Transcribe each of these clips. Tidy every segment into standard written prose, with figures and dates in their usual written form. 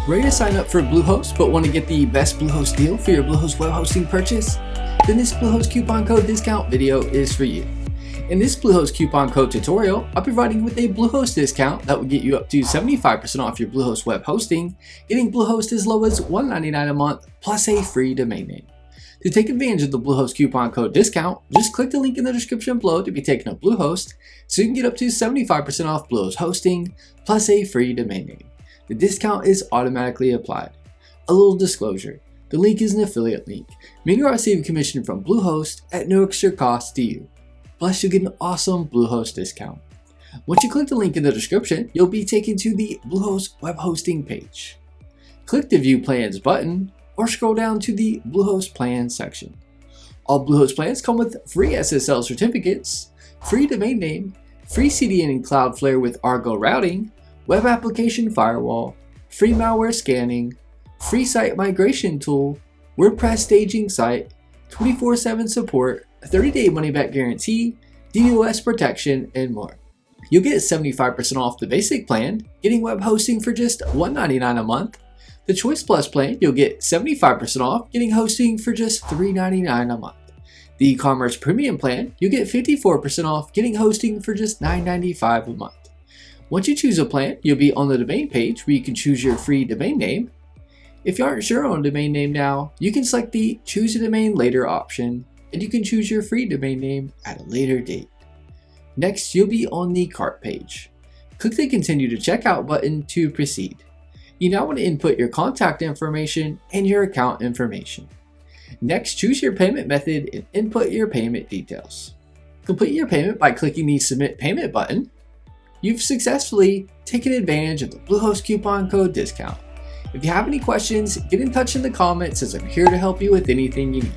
Ready to sign up for Bluehost but want to get the best Bluehost deal for your Bluehost web hosting purchase? Then this Bluehost coupon code discount video is for you. In this Bluehost coupon code tutorial, I'll be providing you with a Bluehost discount that will get you up to 75% off your Bluehost web hosting, getting Bluehost as low as $1.99 a month plus a free domain name. To take advantage of the Bluehost coupon code discount, just click the link in the description below to be taken to Bluehost so you can get up to 75% off Bluehost hosting plus a free domain name. The discount is automatically applied. A little disclosure, the link is an affiliate link, meaning you'll receive a commission from Bluehost at no extra cost to you. Plus you'll get an awesome Bluehost discount. Once you click the link in the description, you'll be taken to the Bluehost web hosting page. Click the View Plans button or scroll down to the Bluehost Plans section. All Bluehost plans come with free SSL certificates, free domain name, free CDN Cloudflare with Argo Routing, web application firewall, free malware scanning, free site migration tool, WordPress Staging Site, 24/7 support, a 30-day money-back guarantee, DDOS Protection, and more. You'll get 75% off the basic plan, getting web hosting for just $1.99 a month. The Choice Plus plan, you'll get 75% off, getting hosting for just $3.99 a month. The E-commerce Premium plan, you'll get 54% off, getting hosting for just $9.95 a month. Once you choose a plan, you'll be on the domain page where you can choose your free domain name. If you aren't sure on a domain name now, you can select the Choose a Domain Later option, and you can choose your free domain name at a later date. Next, you'll be on the cart page. Click the Continue to Checkout button to proceed. You now want to input your contact information and your account information. Next, choose your payment method and input your payment details. Complete your payment by clicking the Submit Payment button. You've successfully taken advantage of the Bluehost coupon code discount. If you have any questions, get in touch in the comments as I'm here to help you with anything you need.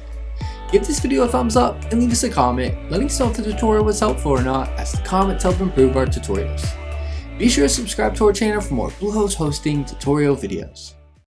Give this video a thumbs up and leave us a comment letting us know if the tutorial was helpful or not, as the comments help improve our tutorials. Be sure to subscribe to our channel for more Bluehost hosting tutorial videos.